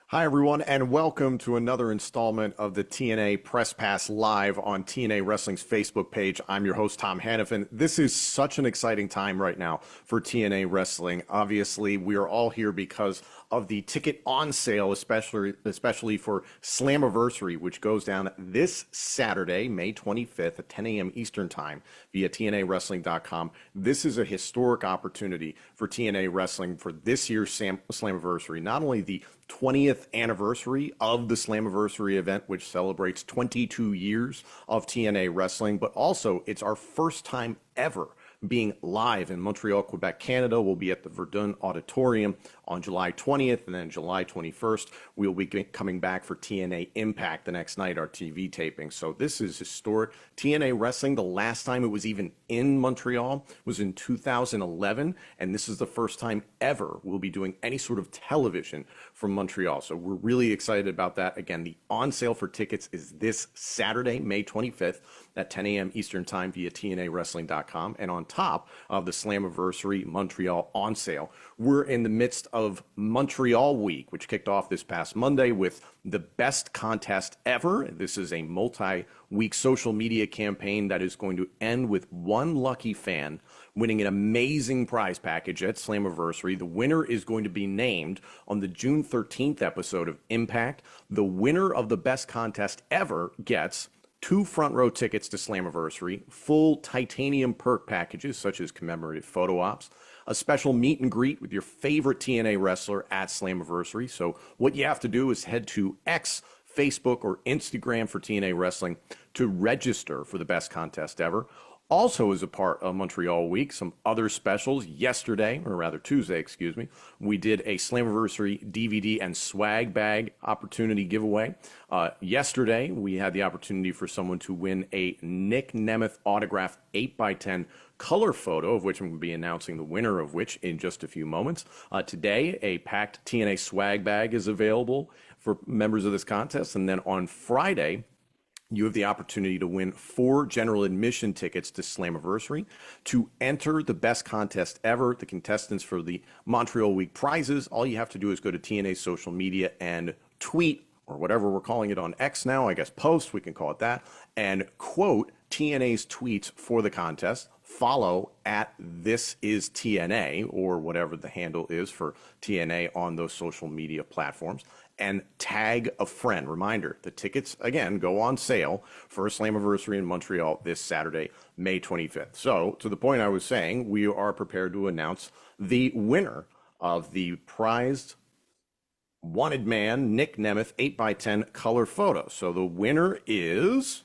Hi, everyone, and welcome to another installment of the TNA Press Pass live on TNA Wrestling's Facebook page. I'm your host, Tom Hannafin. This is such an exciting time right now for TNA Wrestling. Obviously, we are all here because of the ticket on sale, especially for Slammiversary, which goes down this Saturday, May 25th at 10 a.m. Eastern Time via TNAWrestling.com. This is a historic opportunity for TNA Wrestling for this year's Slammiversary. Not only the 20th anniversary of the Slammiversary event, which celebrates 22 years of TNA Wrestling, but also it's our first time ever being live in Montreal, Quebec, Canada. We'll be at the Verdun Auditorium on July 20th, and then July 21st, we'll be coming back for TNA Impact the next night, our TV taping. So this is historic. TNA Wrestling, the last time it was even in Montreal was in 2011, and this is the first time ever we'll be doing any sort of television from Montreal. So we're really excited about that. Again, the on sale for tickets is this Saturday, May 25th at 10 a.m. Eastern Time via TNAWrestling.com. And on top of the Slammiversary Montreal on sale, we're in the midst of Montreal Week, which kicked off this past Monday with the best contest ever. This is a multi-week social media campaign that is going to end with one lucky fan winning an amazing prize package at Slammiversary. The winner is going to be named on the June 13th episode of Impact. The winner of the best contest ever gets 2 front row tickets to Slammiversary, full titanium perk packages such as commemorative photo ops, a special meet and greet with your favorite TNA wrestler at Slammiversary. So what you have to do is head to X, Facebook, or Instagram for TNA Wrestling to register for the best contest ever. Also, as a part of Montreal Week, some other specials. Yesterday, or rather Tuesday, excuse me, we did a Slammiversary DVD and swag bag opportunity giveaway. Yesterday, we had the opportunity for someone to win a Nick Nemeth autographed 8x10 color photo, of which I'm going to be announcing the winner of which in just a few moments. Today, a packed TNA swag bag is available for members of this contest. And then on Friday, you have the opportunity to win 4 general admission tickets to Slammiversary. To enter the best contest ever, the contestants for the Montreal Week prizes, all you have to do is go to TNA social media and tweet, or whatever we're calling it on X now, I guess post, we can call it that, and quote TNA's tweets for the contest. Follow at This Is TNA, or whatever the handle is for TNA on those social media platforms, and tag a friend. Reminder, the tickets, again, go on sale for Slammiversary in Montreal this Saturday, May 25th. So, to the point I was saying, we are prepared to announce the winner of the prized wanted man, Nick Nemeth, 8x10 color photo. So the winner is...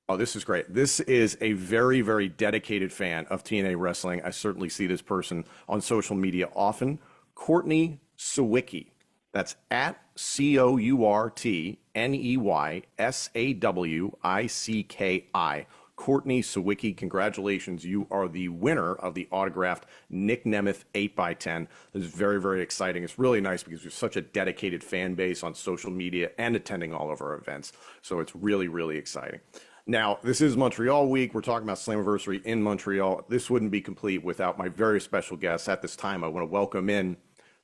Oh, this is great. This is a very, very dedicated fan of TNA Wrestling. I certainly see this person on social media often. Courtney Sawicki. That's at COURTNEYSAWICKI. Courtney Sawicki, congratulations. You are the winner of the autographed Nick Nemeth 8x10. This is very, very exciting. It's really nice because we have such a dedicated fan base on social media and attending all of our events. So it's really, really exciting. Now, this is Montreal Week. We're talking about Slammiversary in Montreal. This wouldn't be complete without my very special guest. At this time, I want to welcome in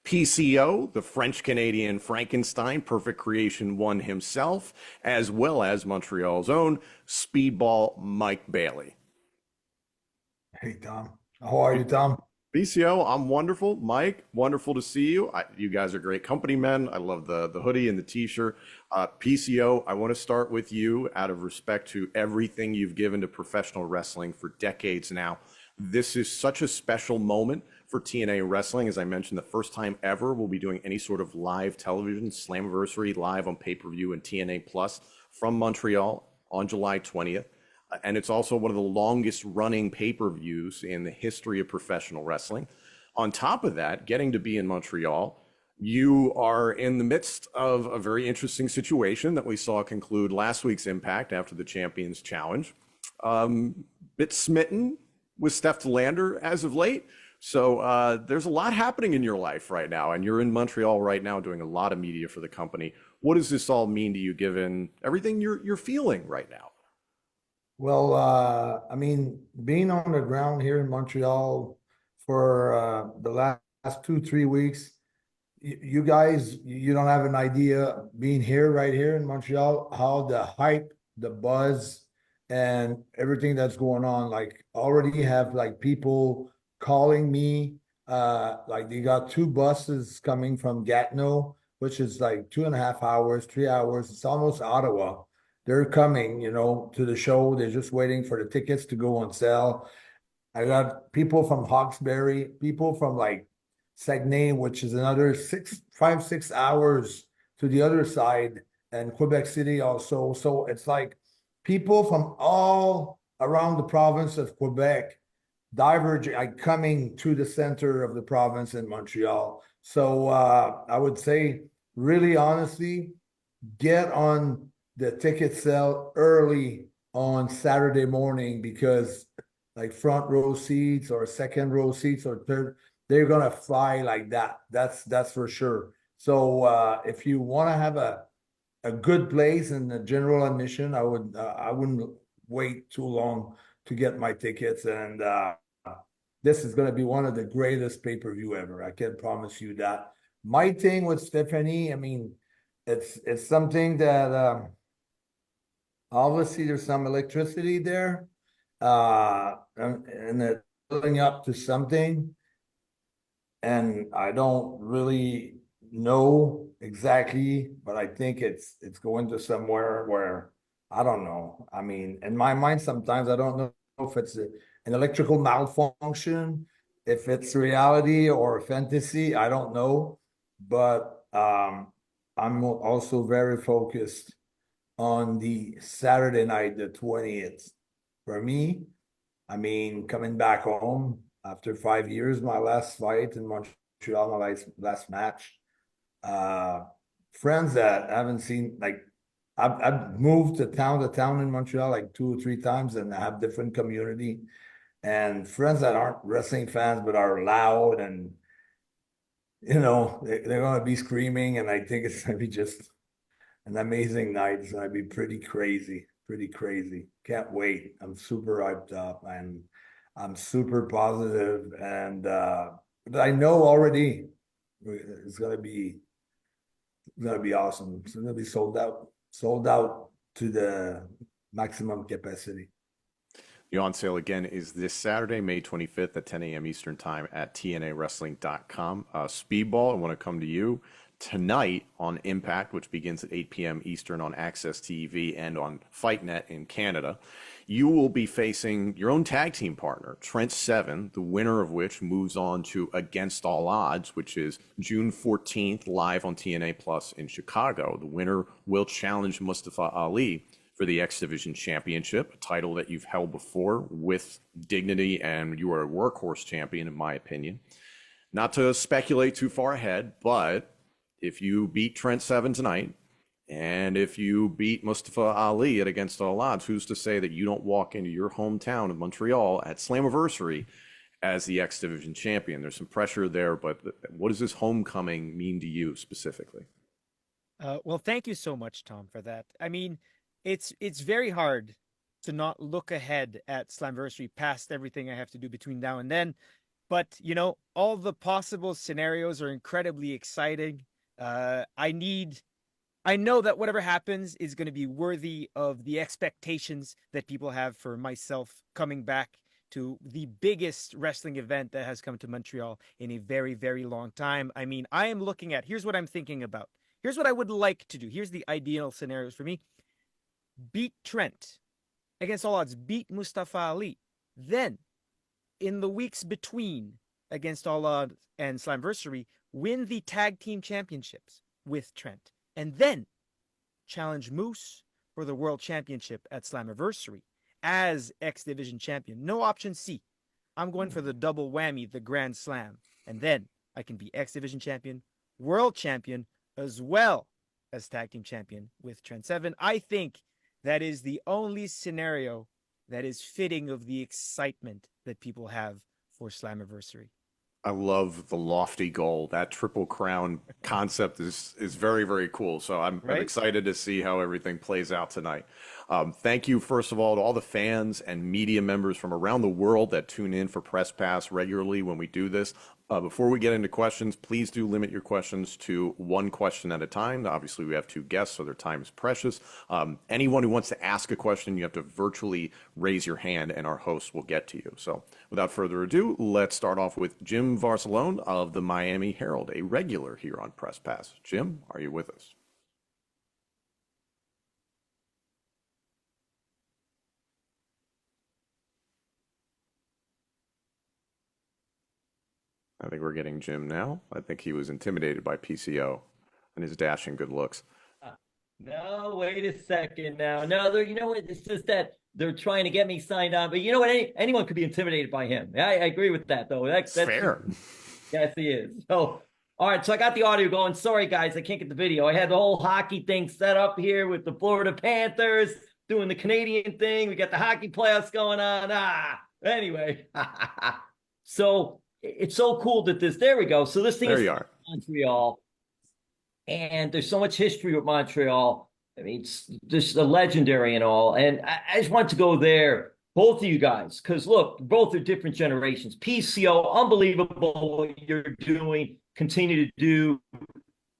PCO, the French-Canadian Frankenstein, Perfect Creation 1 himself, as well as Montreal's own Speedball Mike Bailey. Hey, Tom. How are you, Tom? PCO, I'm wonderful. Mike, wonderful to see you. You guys are great company men. I love the hoodie and the t-shirt. PCO, I want to start with you out of respect to everything you've given to professional wrestling for decades now. This is such a special moment for TNA Wrestling. As I mentioned, the first time ever we'll be doing any sort of live television, Slammiversary live on pay-per-view and TNA Plus from Montreal on July 20th. And it's also one of the longest running pay-per-views in the history of professional wrestling. On top of that, getting to be in Montreal, you are in the midst of a very interesting situation that we saw conclude last week's Impact after the Champions Challenge. Bit smitten with Steph Delander as of late. So there's a lot happening in your life right now, and you're in Montreal right now doing a lot of media for the company. What does this all mean to you given everything you're feeling right now? Well, I mean, being on the ground here in Montreal for the last 2, 3 weeks, you guys, you don't have an idea being here, right here in Montreal, how the hype, the buzz, and everything that's going on. Like already have like people calling me. Like they got two buses coming from Gatineau, which is like 2.5 hours, 3 hours. It's almost Ottawa. They're coming, to the show. They're just waiting for the tickets to go on sale. I got people from Hawkesbury, people from like Saguenay, which is another 6 hours to the other side, and Quebec City also. So it's like people from all around the province of Quebec diverging, like coming to the center of the province in Montreal. So I would say, really honestly, get on the ticket sale early on Saturday morning because like front row seats or second row seats or third, they're gonna fly like that. That's for sure. So if you want to have a good place in the general admission, I wouldn't wait too long to get my tickets. And this is gonna be one of the greatest pay-per-view ever. I can promise you that. My thing with Stephanie, I mean, it's something that obviously there's some electricity there, and it's building up to something, and I don't really know exactly, but I think it's going to somewhere where I don't know. I mean, in my mind, sometimes I don't know if it's an electrical malfunction, if it's reality or fantasy. I don't know, but I'm also very focused on the Saturday night, the 20th. For me, I mean, coming back home after 5 years, my last fight in Montreal, my last match. Uh, Friends that I haven't seen, like, I've moved to town in Montreal like 2 or 3 times, and I have different community and friends that aren't wrestling fans but are loud, and they're gonna be screaming, and I think it's gonna be just an amazing night. It's gonna be pretty crazy, pretty crazy. Can't wait. I'm super hyped up and I'm super positive, and but I know already it's gonna be awesome. It's gonna be sold out to the maximum capacity. The on sale again is this Saturday, May 25th at 10 a.m. Eastern Time at TNAWrestling.com. Speedball, I want to come to you tonight on Impact, which begins at 8 p.m. Eastern on Access TV and on FightNet in Canada. You will be facing your own tag team partner, Trent Seven, the winner of which moves on to Against All Odds, which is June 14th live on TNA Plus in Chicago. The winner will challenge Mustafa Ali for the X Division Championship, a title that you've held before with dignity, and you are a workhorse champion, in my opinion. Not to speculate too far ahead, but if you beat Trent Seven tonight, and if you beat Mustafa Ali at Against All Odds, who's to say that you don't walk into your hometown of Montreal at Slammiversary as the X Division champion? There's some pressure there, but what does this homecoming mean to you specifically? Well, thank you so much, Tom, for that. I mean, it's very hard to not look ahead at Slammiversary past everything I have to do between now and then. But all the possible scenarios are incredibly exciting. I know that whatever happens is going to be worthy of the expectations that people have for myself coming back to the biggest wrestling event that has come to Montreal in a very, very long time. I mean, I am looking at, here's what I'm thinking about. Here's what I would like to do. Here's the ideal scenarios for me. Beat Trent. Against all odds, beat Mustafa Ali. Then, in the weeks between Against All Odds and Slammiversary, win the tag team championships with Trent. And then challenge Moose for the world championship at Slammiversary as X Division champion. No option C. I'm going for the double whammy, the Grand Slam. And then I can be X Division champion, world champion, as well as tag team champion with Trent Seven. I think that is the only scenario that is fitting of the excitement that people have for Slammiversary. I love the lofty goal. That triple crown concept is very, very cool. So I'm Right? excited to see how everything plays out tonight. Thank you, first of all, to all the fans and media members from around the world that tune in for Press Pass regularly when we do this. Before we get into questions, please do limit your questions to one question at a time. Obviously, we have two guests, so their time is precious. Anyone who wants to ask a question, you have to virtually raise your hand, and our host will get to you. So, without further ado, let's start off with Jim Varsalone of the Miami Herald, a regular here on Press Pass. Jim, are you with us? I think we're getting Jim now. I think he was intimidated by PCO and his dashing good looks. No, wait a second now. No, you know what? It's just that they're trying to get me signed on. But you know what? Anyone could be intimidated by him. I agree with that, though. That's fair. Yes, he is. So, all right. So I got the audio going. Sorry, guys, I can't get the video. I had the whole hockey thing set up here with the Florida Panthers doing the Canadian thing. We got the hockey playoffs going on. Anyway. So it's so cool that there we go. So this thing is Montreal. And there's so much history with Montreal. I mean, it's just a legendary and all. And I just want to go there, both of you guys, because look, both are different generations. PCO, unbelievable what you're doing, continue to do.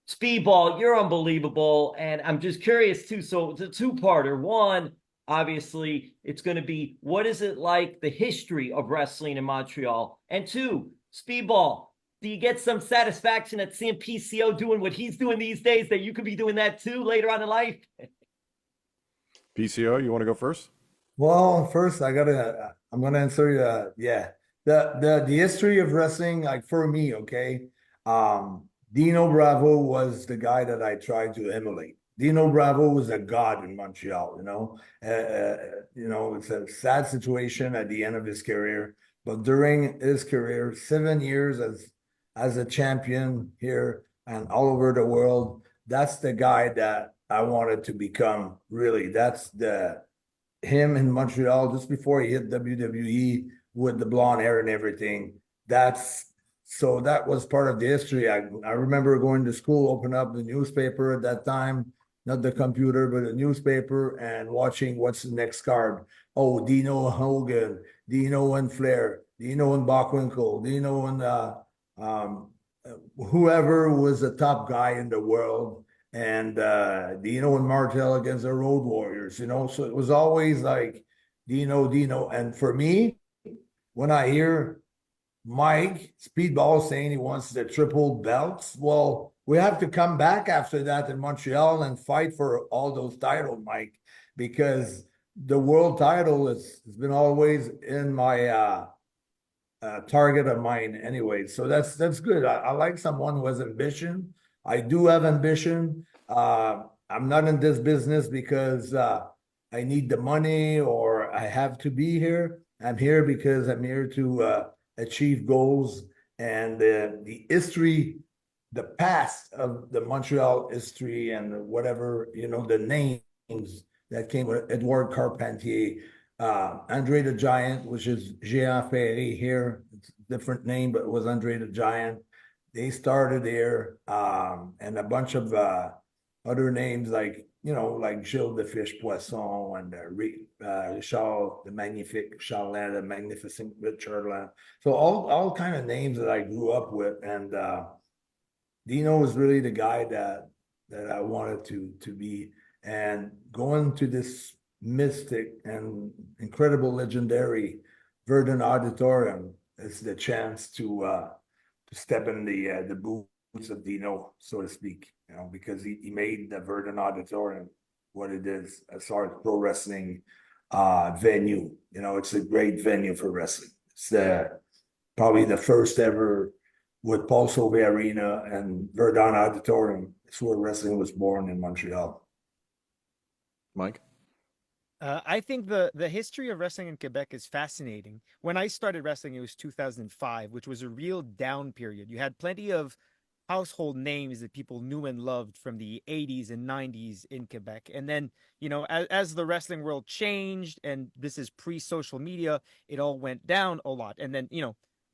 Speedball, you're unbelievable. And I'm just curious too. So it's a two-parter. One, obviously, it's going to be what is it like, the history of wrestling in Montreal? And two, Speedball, do you get some satisfaction at seeing PCO doing what he's doing these days, that you could be doing that too later on in life? PCO, you want to go first? Well, first I'm gonna answer you. Yeah, the history of wrestling, like for me, okay. Dino Bravo was the guy that I tried to emulate. Dino Bravo was a god in Montreal. It's a sad situation at the end of his career, but during his career, 7 years as a champion here and all over the world, that's the guy that I wanted to become. Really, that's him in Montreal just before he hit WWE with the blonde hair and everything. So that was part of the history. I remember going to school, open up the newspaper at that time, not the computer, but a newspaper, and watching what's the next card. Oh, Dino Hogan, Dino and Flair, Dino and Bockwinkel, Dino and whoever was the top guy in the world, and Dino and Martel against the Road Warriors, so it was always like Dino. And for me, when I hear Mike Speedball saying he wants the triple belts, well, we have to come back after that in Montreal and fight for all those titles, Mike, because the world title has been always in my target of mine anyway. So that's good. I like someone who has ambition. I do have ambition. I'm not in this business because I need the money or I have to be here. I'm here because I'm here to achieve goals, and the history, the past of the Montreal history and whatever, the names that came with Edouard Carpentier, Andre the Giant, which is Géant Ferré here. It's a different name, but it was Andre the Giant. They started there, and a bunch of other names like Gilles the Fish Poisson and Richard the Magnifique, Charlin the Magnificent Richardland. So all kind of names that I grew up with, and Dino was really the guy that I wanted to be. And going to this mystic and incredible, legendary Verdun Auditorium is the chance to step in the boots of Dino, so to speak, because he made the Verdun Auditorium what it is as far as pro wrestling venue. It's a great venue for wrestling. It's probably the first ever with Paul Sauvé Arena and Verdun Auditorium. It's where wrestling was born in Montreal. Mike? I think the history of wrestling in Quebec is fascinating. When I started wrestling, it was 2005, which was a real down period. You had plenty of household names that people knew and loved from the 80s and 90s in Quebec. And then, as the wrestling world changed, and this is pre-social media, it all went down a lot. And then,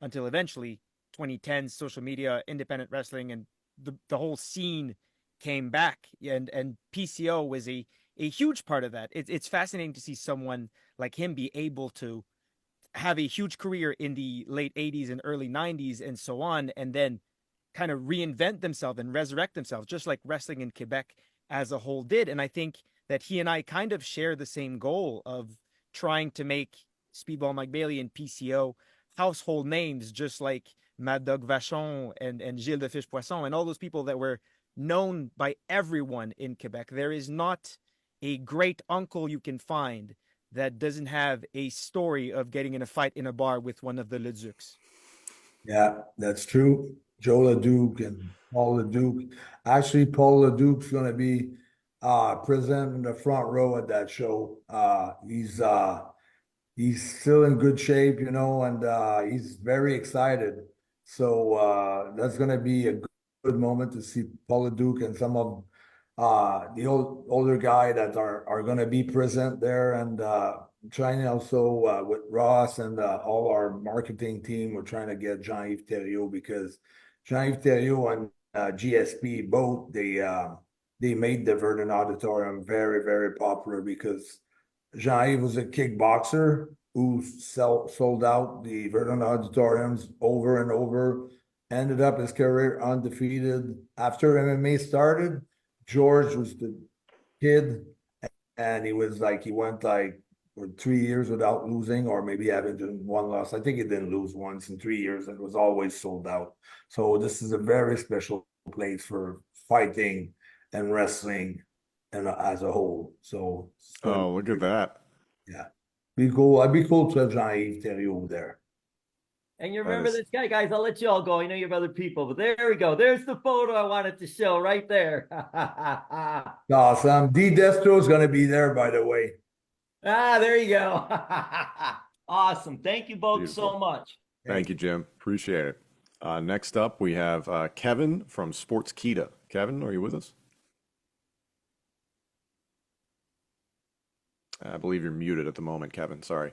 until eventually 2010, social media, independent wrestling, and the whole scene came back. And PCO was a huge part of that. It's fascinating to see someone like him be able to have a huge career in the late 80s and early 90s and so on, and then kind of reinvent themselves and resurrect themselves, just like wrestling in Quebec as a whole did. And I think that he and I kind of share the same goal of trying to make Speedball, Mike Bailey, and PCO household names, just like Mad Dog Vachon and Gilles de Fiche Poisson and all those people that were known by everyone in Quebec. There is not a great uncle you can find that doesn't have a story of getting in a fight in a bar with one of the Leducs. Yeah, that's true. Joe LeDuc and Paul LeDuc. Actually, Paul LeDuc's gonna be present in the front row at that show. He's still in good shape, you know, and he's very excited. So that's gonna be a good moment to see Paul LeDuc and some of the older guy that are gonna be present there, and trying also with Ross and all our marketing team. We're trying to get Jean-Yves Thériault, because Jean-Yves Thériault and GSP both they made the Verdun Auditorium very, very popular, because Jean-Yves was a kickboxer who sold out the Verdun Auditoriums over and over, ended up his career undefeated. After MMA started, George was the kid, and he went like for 3 years without losing, or maybe having just one loss. I think he didn't lose once in 3 years, and it was always sold out. So this is a very special place for fighting and wrestling and as a whole. So Oh, look at that. yeah, be cool. I'd be cool to have Jean-Yves Thériault there. And you remember this guy, guys? I'll let you all go. I know you have other people, but there we go. There's the photo I wanted to show right there. Awesome. D Destro is going to be there, by the way. There you go. Awesome. Thank you both Beautiful. so much. Thank you, Jim. Appreciate it. Next up, we have Kevin from Sportskeeda. Kevin, are you with us? I believe you're muted at the moment, Kevin. Sorry.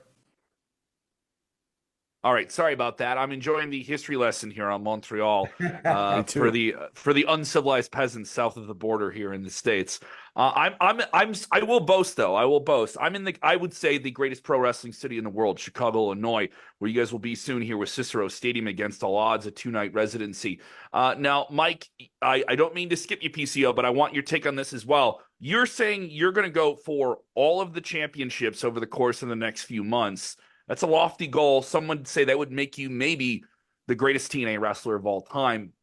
All right, sorry about that. I'm enjoying the history lesson here on Montreal Me too. for the uncivilized peasants south of the border here in the States. I will boast though. I will boast. I'm in I would say the greatest pro wrestling city in the world, Chicago, Illinois, where you guys will be soon here with Cicero Stadium against all odds, a 2-night residency. Now, Mike, I don't mean to skip you, PCO, but I want your take on this as well. You're saying you're going to go for all of the championships over the course of the next few months. That's a lofty goal. Some would say that would make you maybe the greatest TNA wrestler of all time.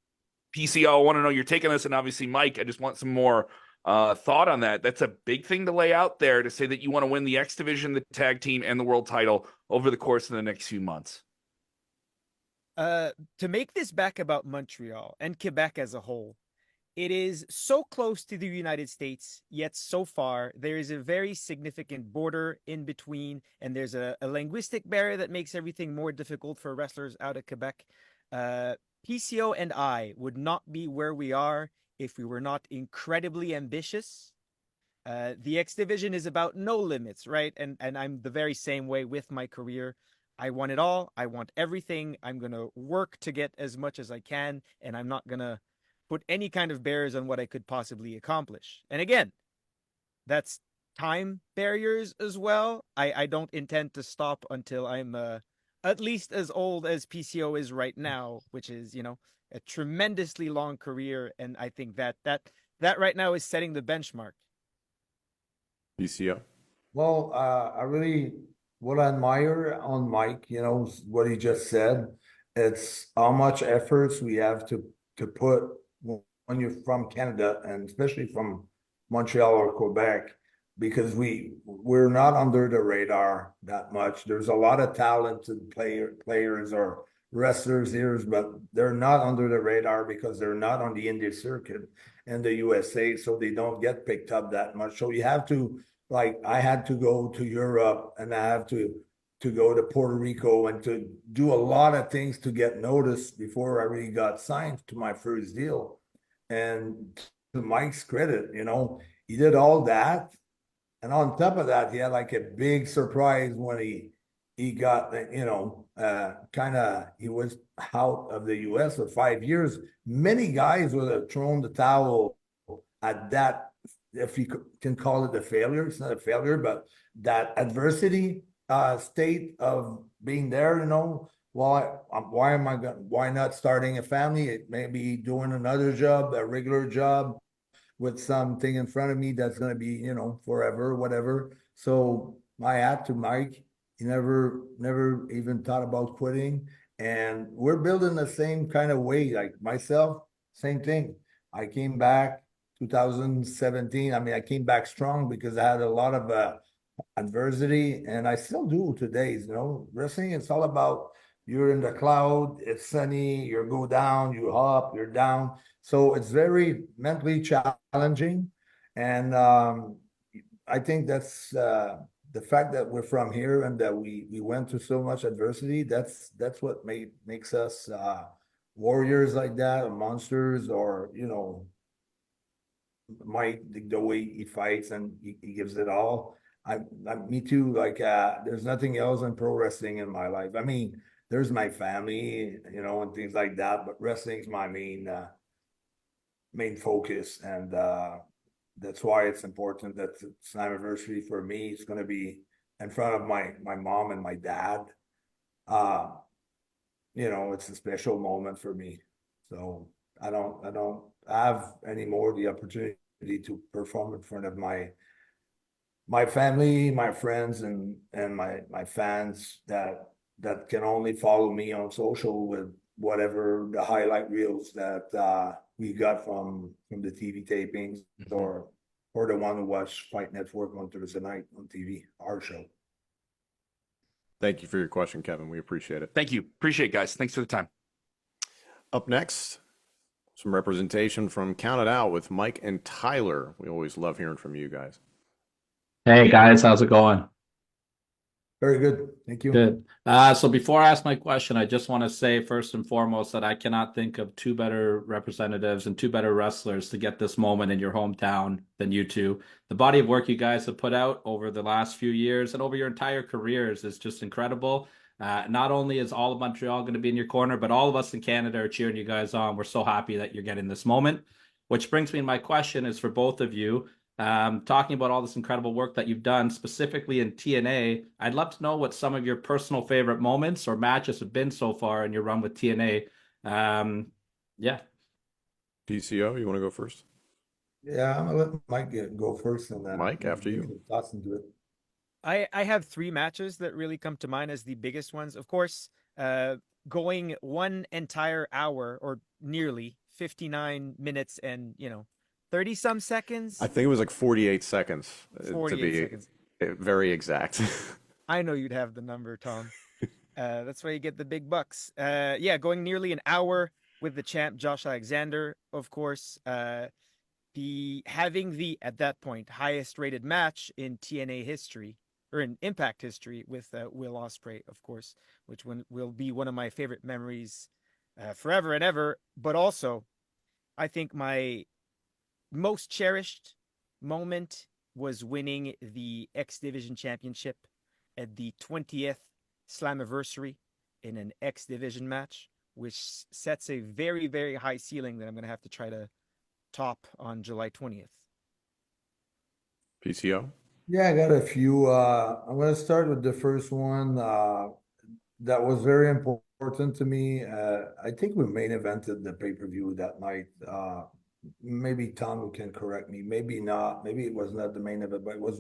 PCO, I want to know your take on this, and obviously, Mike, I just want some more thought on that. That's a big thing to lay out there, to say that you want to win the X Division, the tag team, and the world title over the course of the next few months. To make this back about Montreal and Quebec as a whole, it is so close to the United States, yet so far there is a very significant border in between, and there's a linguistic barrier that makes everything more difficult for wrestlers out of Quebec. PCO and I would not be where we are if we were not incredibly ambitious. The X Division is about no limits, right? And I'm the very same way with my career. I want it all. I want everything. I'm going to work to get as much as I can, and I'm not going to put any kind of barriers on what I could possibly accomplish. And again, that's time barriers as well. I don't intend to stop until I'm at least as old as PCO is right now, which is, you know, a tremendously long career. And I think that right now is setting the benchmark. PCO. Well, what I admire on Mike, you know, what he just said, it's how much efforts we have to put when you're from Canada, and especially from Montreal or Quebec, because we're not under the radar that much. There's a lot of talented players or wrestlers here, but they're not under the radar because they're not on the indie circuit in the USA, so they don't get picked up that much. So you have to, like, I had to go to Europe, and I have to go to Puerto Rico, and to do a lot of things to get noticed before I really got signed to my first deal. And to Mike's credit, you know, he did all that. And on top of that, he had like a big surprise when he got, you know, he was out of the US for 5 years. Many guys would have thrown the towel at that, if you can call it a failure. It's not a failure, but that adversity state of being there, you know, why not starting a family? It may be doing another job, a regular job with something in front of me that's going to be, you know, forever, whatever. So my hat to Mike. He never even thought about quitting. And we're building the same kind of way. Like myself, same thing. I came back 2017. I mean, I came back strong because I had a lot of adversity, and I still do today. You know, wrestling, it's all about you're in the cloud, it's sunny, you go down, you up, you're down. So it's very mentally challenging. And I think that's the fact that we're from here and that we went through so much adversity. That's what makes us warriors like that, or monsters, or you know, Mike, the way he fights and he gives it all. Me too. Like, there's nothing else in pro wrestling in my life. I mean, there's my family, you know, and things like that, but wrestling's my main focus, and that's why it's important that Slammiversary for me is going to be in front of my mom and my dad. Uh, you know, it's a special moment for me. So I don't have anymore the opportunity to perform in front of my family, my friends, and my fans that can only follow me on social with whatever the highlight reels that we got from the TV tapings, or the one who watched Fight Network on Thursday night on TV, our show. Thank you for your question, Kevin. We appreciate it. Thank you. Appreciate it, guys. Thanks for the time. Up next, some representation from Count It Out with Mike and Tyler. We always love hearing from you guys. Hey guys, how's it going? Very good. Thank you. Good. So before I ask my question, I just want to say first and foremost that I cannot think of two better representatives and two better wrestlers to get this moment in your hometown than you two. The body of work you guys have put out over the last few years and over your entire careers is just incredible. Not only is all of Montreal going to be in your corner, but all of us in Canada are cheering you guys on. We're so happy that you're getting this moment. Which brings me to my question is for both of you. Talking about all this incredible work that you've done, specifically in TNA, I'd love to know what some of your personal favorite moments or matches have been so far in your run with TNA. Yeah. PCO, you want to go first? Yeah, I'm gonna let Mike go first, and then Mike, after you. Thoughts into it. I have three matches that really come to mind as the biggest ones. Of course, going one entire hour or nearly 59 minutes and 30 some seconds. I think it was like 48 seconds 48 to be seconds. very exact. I know you'd have the number, Tom. That's why you get the big bucks. Yeah, going nearly an hour with the champ Josh Alexander, of course. Having the at that point highest rated match in TNA history, or in Impact history, with Will Ospreay, of course, which will be one of my favorite memories forever and ever. But also, I think my most cherished moment was winning the X Division Championship at the 20th Slammiversary in an X Division match, which sets a very, very high ceiling that I'm going to have to try to top on July 20th. PCO? Yeah, I got a few. I'm going to start with the first one. That was very important to me. I think we main evented the pay-per-view that night. Maybe Tom can correct me. Maybe not. Maybe it was not the main event, but it was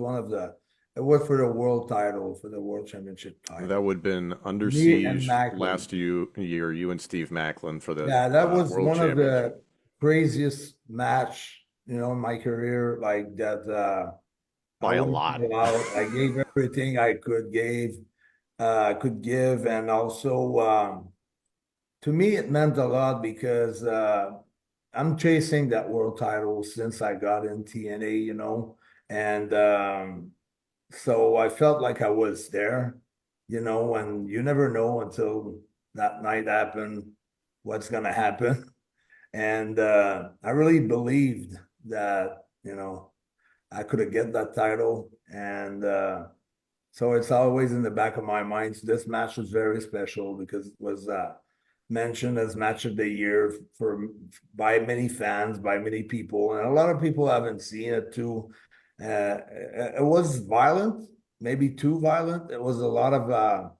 it was for the world title, for the world championship title. That would have been Under Me and Siege Macklin. last year, you and Steve Macklin for the Yeah, that was world one of championship. the craziest match, in my career, like that. By I a went lot. all out. I gave everything I could give, and also to me it meant a lot because I'm chasing that world title since I got in TNA, and so I felt like I was there, and you never know until that night happened what's gonna happen. And I really believed that, I could have get that title. And so it's always in the back of my mind. So this match was very special because it was mentioned as match of the year by many fans, by many people, and a lot of people haven't seen it too. It was violent, maybe too violent. It was a lot of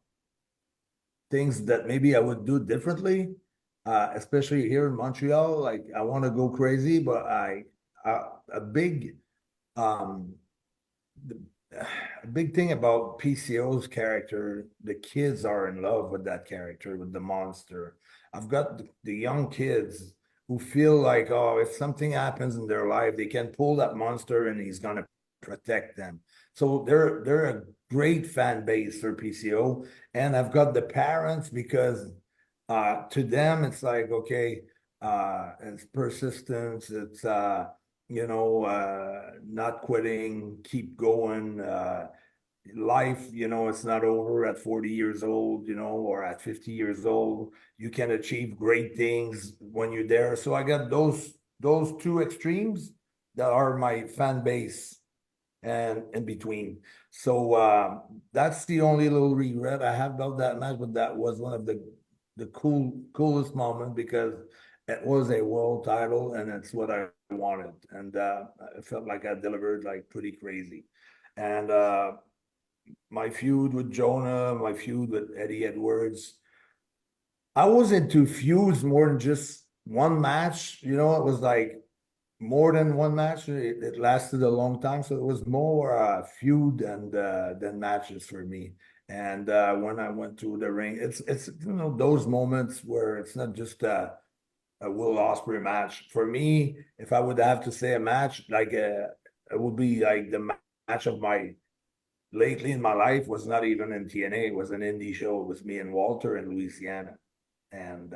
things that maybe I would do differently, especially here in Montreal. Like I want to go crazy, but a big um the, a big thing about PCO's character, the kids are in love with that character, with the monster. I've got the young kids who feel like, oh, if something happens in their life, they can pull that monster and he's gonna protect them. So they're a great fan base for PCO. And I've got the parents because to them it's like, okay, it's persistence, it's not quitting, keep going. Life, it's not over at 40 years old, or at 50 years old. You can achieve great things when you're there. So I got those two extremes that are my fan base and in between. So that's the only little regret I have about that match, but that was one of the coolest moment because it was a world title and it's what I wanted. And I felt like I delivered like pretty crazy. And my feud with Jonah, my feud with Eddie Edwards, I was into feuds more than just one match. It was like more than one match. It lasted a long time, so it was more feud and than matches for me. And when I went to the ring, it's those moments where it's not just a Will Ospreay match. For me, if I would have to say a match, like it would be like the match of my lately in my life was not even in TNA. It was an indie show. It was me and Walter in Louisiana, and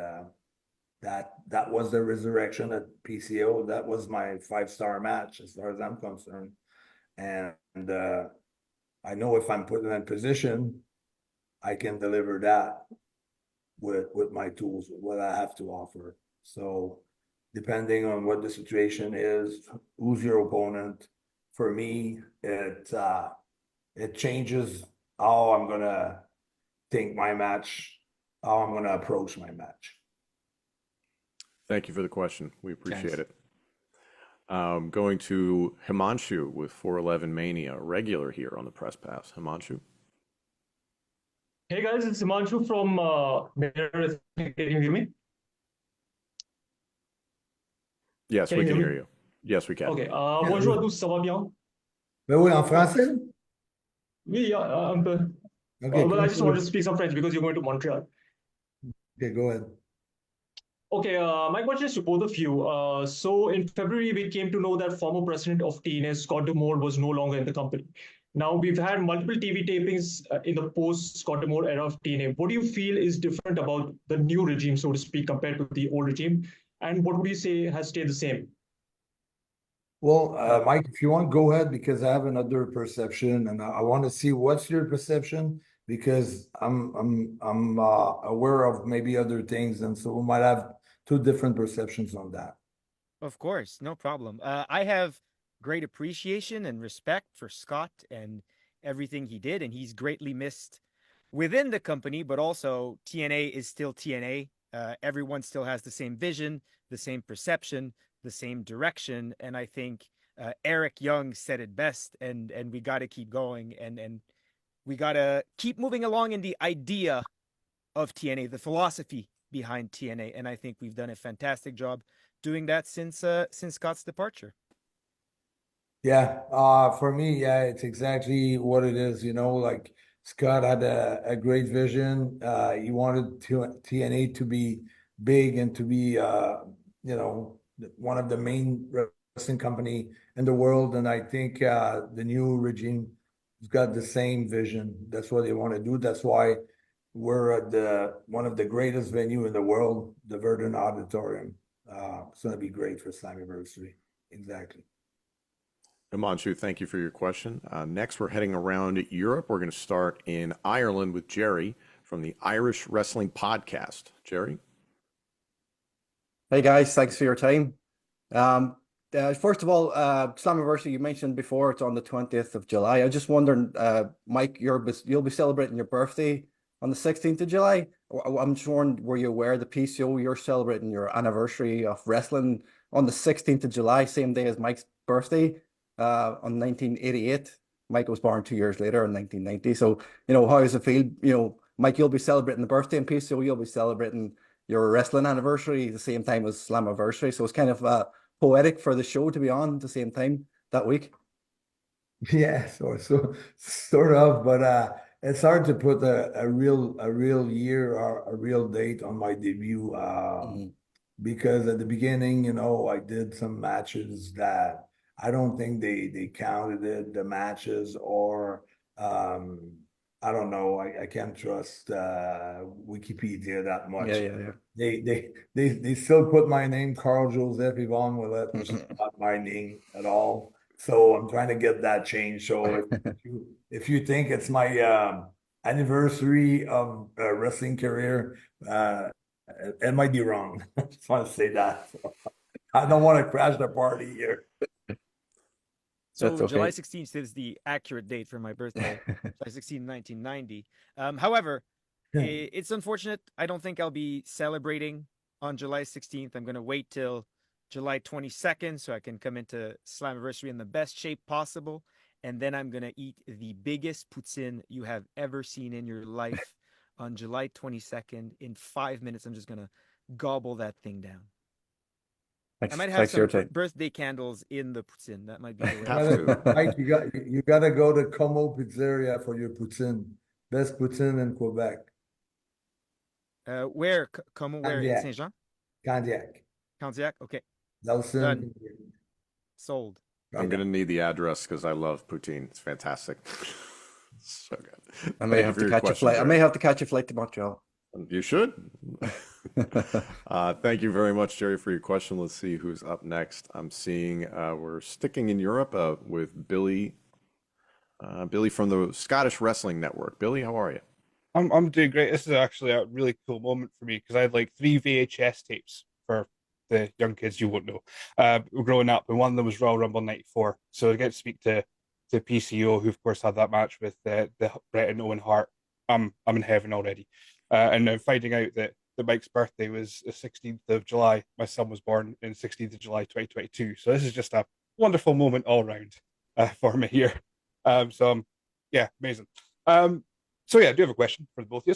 that was the resurrection at PCO. That was my 5-star match as far as I'm concerned. And I know if I'm put in that position, I can deliver that with my tools, with what I have to offer. So depending on what the situation is, who's your opponent, for me, it changes how I'm gonna think my match, how I'm gonna approach my match. Thank you for the question. We appreciate Thanks. it. Going to Himanshu with 411 Mania, regular here on the Press Pass. Himanshu. Hey guys, it's Himanshu from Mirror. Can you hear me? Yes, Can we you can hear hear me? you. Yes, we can. Ok. Bonjour à tous, ça va bien? Mais oui, en français? Oui, un peu. Okay, Well, I just wanted to okay, speak some French because you're going to Montreal. go ahead. Okay, my question is to both of you. So in February, we came to know that former president of TNA, Scott D'Amore, was no longer in the company. Now, we've had multiple TV tapings in the post-Scott D'Amore era of TNA. What do you feel is different about the new regime, so to speak, compared to the old regime? And what would you say has stayed the same? Well, Mike, if you want, go ahead because I have another perception, and I want to see what's your perception because I'm aware of maybe other things, and so we might have two different perceptions on that. Of course, no problem. I have great appreciation and respect for Scott and everything he did, and he's greatly missed within the company, but also TNA is still TNA. Everyone still has the same vision, the same perception, the same direction, and I think Eric Young said it best, and we got to keep going, and we got to keep moving along in the idea of TNA, the philosophy behind TNA, and I think we've done a fantastic job doing that since Scott's departure. Yeah, for me, yeah, it's exactly what it is. Like Scott had a great vision. He wanted TNA to be big and to be, one of the main wrestling company in the world. And I think the new regime has got the same vision. That's what they want to do. That's why we're at one of the greatest venue in the world, the Verdun Auditorium. It's going to be great for Slammiversary. Exactly. Himanshu, thank you for your question. Next, we're heading around Europe. We're going to start in Ireland with Jerry from the Irish Wrestling Podcast. Jerry? Hey guys, thanks for your time. First of all, Slammiversary, you mentioned before it's on the 20th of July. I was just wondering, Mike, you'll be celebrating your birthday on the 16th of July. I'm sure, were you aware the PCO, you're celebrating your anniversary of wrestling on the 16th of July, same day as Mike's birthday, on 1988. Mike was born 2 years later in 1990. So, how does it feel, Mike, you'll be celebrating the birthday in PCO. You'll be celebrating your wrestling anniversary the same time as Slammiversary. So it's kind of poetic for the show to be on the same time that week. Yeah, so sort of, but it's hard to put a real year or a real date on my debut. Because at the beginning, you know, I did some matches that I don't think they counted the matches, or I don't know. I can't trust Wikipedia that much. Yeah. They still put my name, Carl Joseph Yvonne Willett, which is not my name at all. So I'm trying to get that changed. So if you think it's my anniversary of wrestling career, it might be wrong. I just want to say that. I don't want to crash the party here. So That's okay. July 16th is the accurate date for my birthday, July 16, 1990. However, it's unfortunate. I don't think I'll be celebrating on July 16th. I'm going to wait till July 22nd so I can come into Slammiversary in the best shape possible. And then I'm going to eat the biggest poutine you have ever seen in your life on July 22nd. In 5 minutes, I'm just going to gobble that thing down. I might have some birthday candles in the poutine. That might be the way. Mike, you got to go to Como Pizzeria for your poutine. Best poutine in Quebec. Where? Como? Where? In Saint Jean? Candiac. Candiac? Okay. Nelson. Done. Sold. I'm going to need the address because I love poutine. It's fantastic. So good. I may have to catch a flight. I may have to catch a flight to Montreal. You should. Thank you very much, Jerry, for your question. Let's see who's up next. I'm seeing we're sticking in Europe with Billy. Billy from the Scottish Wrestling Network. Billy, how are you? I'm doing great. This is actually a really cool moment for me because I had like 3 VHS tapes for the young kids you won't know growing up, and one of them was Royal Rumble '94. So I get to speak to PCO, who of course had that match with the Bret and Owen Hart. I'm in heaven already, and I'm finding out that Mike's birthday was the 16th of July. My son was born in 16th of July 2022. So this is just a wonderful moment all around for me here. Yeah, amazing. So yeah, I do have a question for the both of you.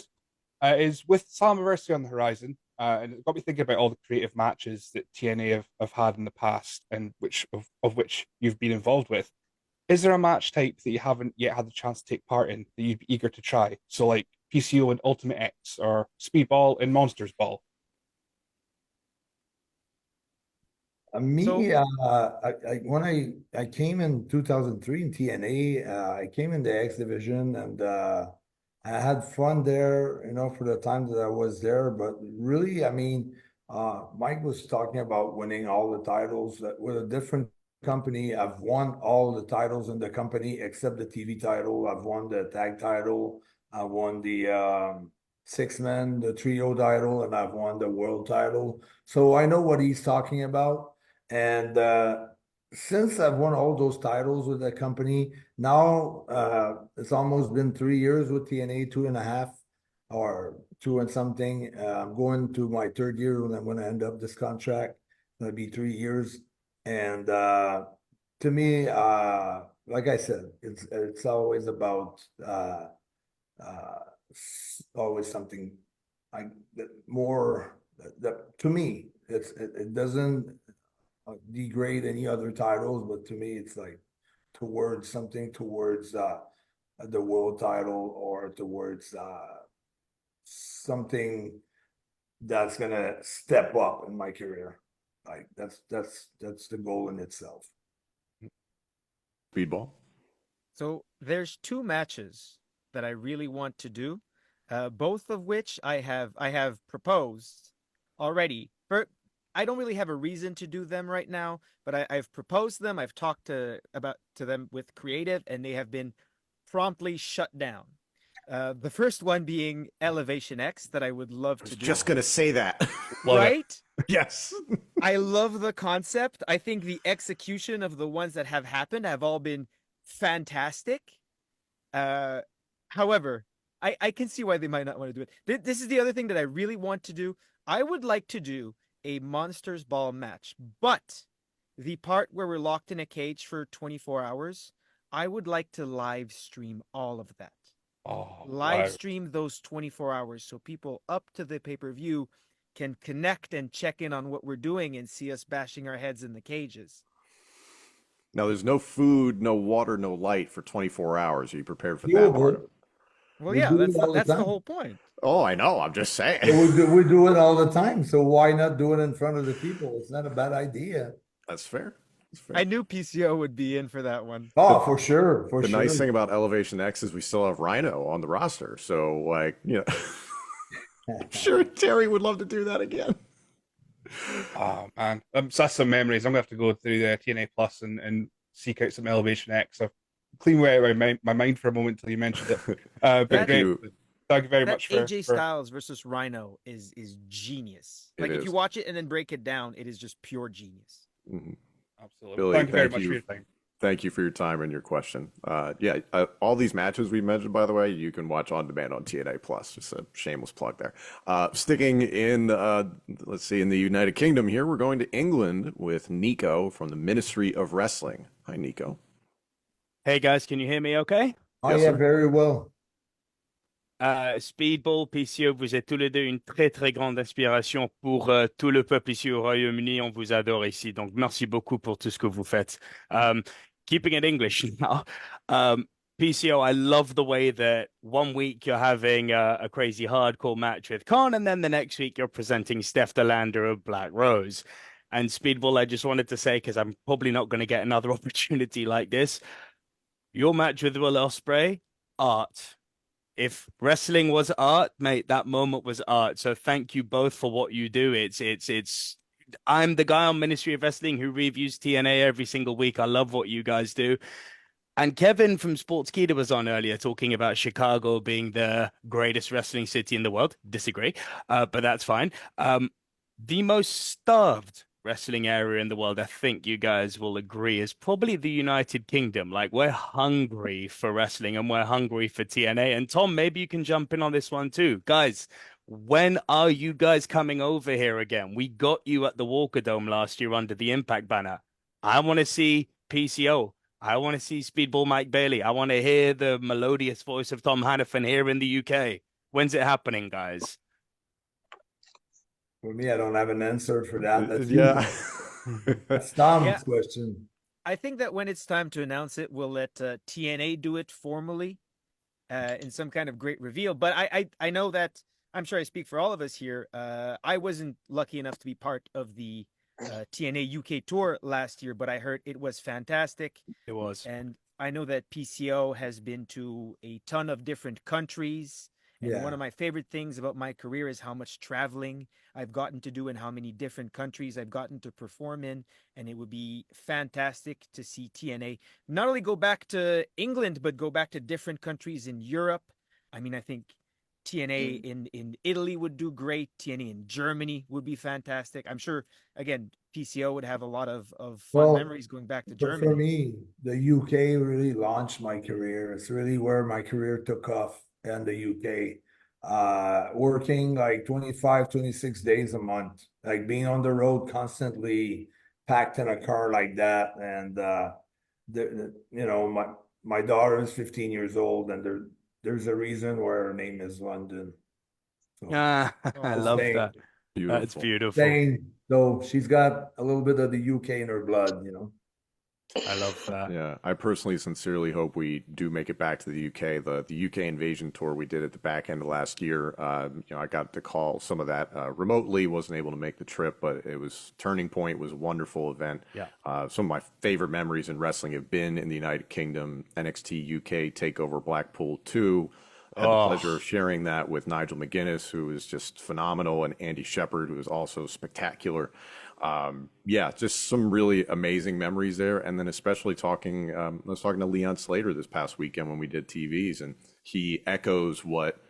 Is with Slammiversary on the horizon, and it got me thinking about all the creative matches that TNA have had in the past, and which you've been involved with. Is there a match type that you haven't yet had the chance to take part in that you'd be eager to try? So like PCO and Ultimate X, or Speedball and Monsters Ball? When I came in 2003 in TNA, I came in the X division, and I had fun there, you know, for the time that I was there. But really, I mean, Mike was talking about winning all the titles. That with a different company, I've won all the titles in the company except the TV title. I've won the tag title. I won the 6-man, the trio title, and I've won the world title. So I know what he's talking about. And since I've won all those titles with the company, now it's almost been 3 years with TNA, 2.5 or 2 and something. I'm going to my 3rd year when I'm going to end up this contract. It's going to be 3 years. And to me, like I said, it's always about always something more that to me it doesn't degrade any other titles, but to me it's like towards something towards the world title, or towards something that's gonna step up in my career. Like that's the goal in itself. Speedball. So there's 2 matches that I really want to do, both of which I have proposed already. I don't really have a reason to do them right now, but I've proposed them. I've talked to them with creative, and they have been promptly shut down. The first one being Elevation X, that I would love to do. Just gonna say that. Right? Yes. I love the concept. I think the execution of the ones that have happened have all been fantastic. However, I can see why they might not want to do it. This is the other thing that I really want to do. I would like to do a Monsters Ball match, but the part where we're locked in a cage for 24 hours, I would like to live stream all of that. Oh, Live wow. stream those 24 hours so people up to the pay-per-view can connect and check in on what we're doing and see us bashing our heads in the cages. Now, there's no food, no water, no light for 24 hours. Are you prepared for that part of Doable. it? Well, We yeah, do it all the that's the time. whole point. Oh, I know. I'm just saying. We do it all the time. So why not do it in front of the people? It's not a bad idea. That's fair. That's I fair. knew PCO would be in for that one. Oh, for sure, for The sure. nice thing about Elevation X is we still have Rhino on the roster. So, like, I'm sure Terry would love to do that again. Oh man, so that's some memories. I'm gonna have to go through the TNA Plus and seek out some Elevation X. I've cleaned away out my mind for a moment until you mentioned it. But Thank great. you. Thank you very That much AJ for Styles versus Rhino is genius. It Like if is. you watch it and then break it down, it is just pure genius. Mhm. absolutely. Billy, Thank you very thank much you. for your time. Thank you for your time and your question. All these matches we mentioned, by the way, you can watch on demand on TNA Plus. Just a shameless plug there. Sticking in, let's see, in the United Kingdom here, we're going to England with Nico from the Ministry of Wrestling. Hi, Nico. Hey guys, can you hear me okay? Oh Yes, yeah, sir. very well. Speedball, PCO, vous êtes tous les deux une très très grande inspiration pour tout le peuple ici au Royaume-Uni. On vous adore ici, donc merci beaucoup pour tout ce que vous faites. Keeping it English now, PCO, I love the way that one week you're having a crazy hardcore match with Khan, and then the next week you're presenting Steph Delander of Black Rose. And Speedball, I just wanted to say, because I'm probably not going to get another opportunity like this, your match with Will Ospreay, art. If wrestling was art, mate, that moment was art. So thank you both for what you do. It's I'm the guy on Ministry of Wrestling who reviews TNA every single week. I love what you guys do. And Kevin from Sportskeeda was on earlier talking about Chicago being the greatest wrestling city in the world. Disagree, but that's fine. The most starved wrestling area in the world, I think you guys will agree, is probably the United Kingdom. Like, we're hungry for wrestling and we're hungry for TNA. And Tom, maybe you can jump in on this one too. Guys, when are you guys coming over here again? We got you at the Walker Dome last year under the Impact banner. I want to see PCO. I want to see Speedball Mike Bailey. I want to hear the melodious voice of Tom Hannafin here in the UK. When's it happening, guys? For me, I don't have an answer for that. That's Yeah. That's Tom's Yeah. question. I think that when it's time to announce it, we'll let TNA do it formally in some kind of great reveal. But I know that I'm sure I speak for all of us here. I wasn't lucky enough to be part of the TNA UK tour last year, but I heard it was fantastic. It was. And I know that PCO has been to a ton of different countries. And Yeah. one of my favorite things about my career is how much traveling I've gotten to do and how many different countries I've gotten to perform in. And it would be fantastic to see TNA not only go back to England, but go back to different countries in Europe. I mean, I think TNA in Italy would do great. TNA in Germany would be fantastic. I'm sure, again, PCO would have a lot of fun Well, memories going back to For Germany. me, the UK really launched my career. It's really where my career took off in the UK. Working like 25, 26 days a month, like being on the road constantly, packed in a car like that. And my daughter is 15 years old, and there's a reason why her name is London. So, I Oh. love Staying- that. That's Beautiful. beautiful. staying, so she's got a little bit of the UK in her blood. I love that. Yeah, I personally sincerely hope we do make it back to the UK. The UK invasion tour we did at the back end of last year. I got to call some of that remotely. Wasn't able to make the trip, but it was Turning Point was a wonderful event. Yeah. Some of my favorite memories in wrestling have been in the United Kingdom. NXT UK Takeover Blackpool 2. I had the pleasure of sharing that with Nigel McGuinness, who is just phenomenal, and Andy Shepard, who is also spectacular. Just some really amazing memories there. And then especially I was talking to Leon Slater this past weekend when we did TVs, and he echoes what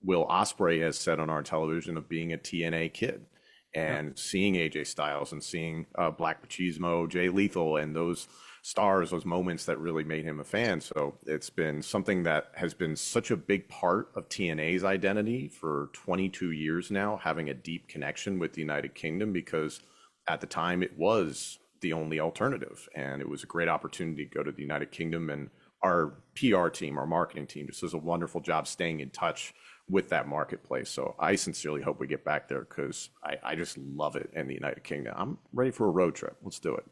Will Ospreay has said on our television of being a TNA kid and seeing AJ Styles and seeing Black Machismo, Jay Lethal, and those stars, those moments that really made him a fan. So it's been something that has been such a big part of TNA's identity for 22 years now, having a deep connection with the United Kingdom, because at the time it was the only alternative, and it was a great opportunity to go to the United Kingdom and our PR team, our marketing team, just does a wonderful job staying in touch with that marketplace. So I sincerely hope we get back there because I just love it in the United Kingdom. I'm ready for a road trip. Let's do it.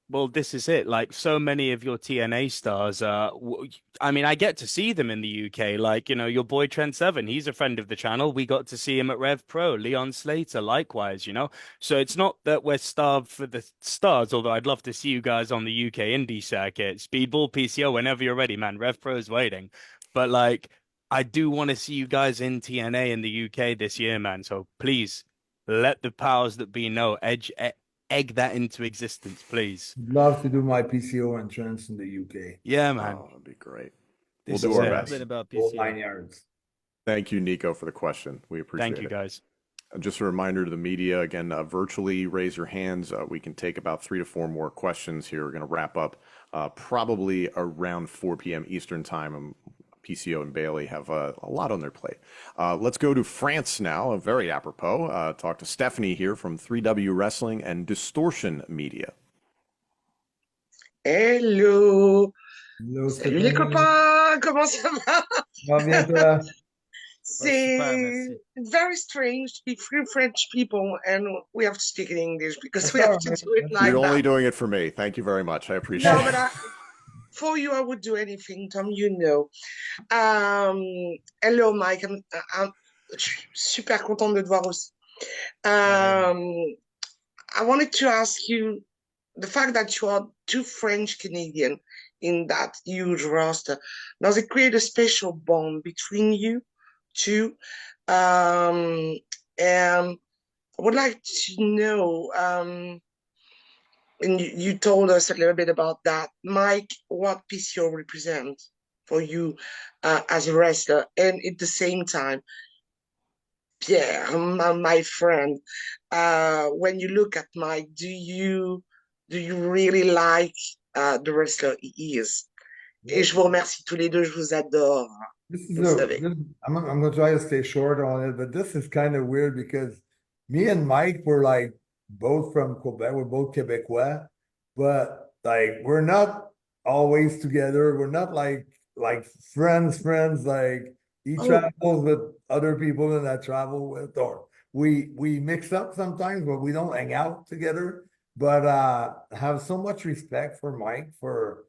Well, this is it. Like so many of your TNA stars, I mean, I get to see them in the UK. Like, you know, your boy Trent Seven, he's a friend of the channel. We got to see him at Rev Pro. Leon Slater, likewise, you know. So it's not that we're starved for the stars, although I'd love to see you guys on the UK indie circuit, Speedball, PCO, whenever you're ready, man. Rev Pro is waiting. But like, I do want to see you guys in TNA in the UK this year, man. So please let the powers that be know, egg that into existence, please. Love to do my PCO entrance in the UK. Yeah, man. Oh, that'd be great. This We'll is do our it. best. Bit about All PCO. 9 yards. Thank you, Nico, for the question. We appreciate Thank you, it. guys. Just a reminder to the media again, virtually raise your hands. We can take about 3 to 4 more questions here. We're going to wrap up probably around 4 p.m. Eastern time. PCO and Bailey have a lot on their plate. Let's go to France now, very apropos. Talk to Stephanie here from 3W Wrestling and Distortion Media. Hello! Hello, Salut les Stephanie. copains! Comment ça va? Ça va bien, toi? super, C'est merci. very strange to be three French people and we have to speak in English because That's we have all to right. do it That's like You're only that. doing it for me. Thank you very much. I appreciate No, it. but for you, I would do anything, Tom, you know. Hello, Mike. Je suis super contente de te voir aussi. I wanted to ask you the fact that you are two French Canadian in that huge roster, does it create a special bond between you two? And I would like to know, and you told us a little bit about that, Mike, what PCO represents for you as a wrestler, and at the same time, Pierre, my friend, when you look at Mike, do you really like the wrestler he is? Et je vous remercie tous les deux, je vous adore. This is Vous savez. I'm gonna try to stay short on it, but this is kind of weird because me and Mike were like both from Quebec, we're both Quebecois, but like we're not always together. We're not like friends, like he Oh. travels with other people that I travel with, or we mix up sometimes, but we don't hang out together. But have so much respect for Mike for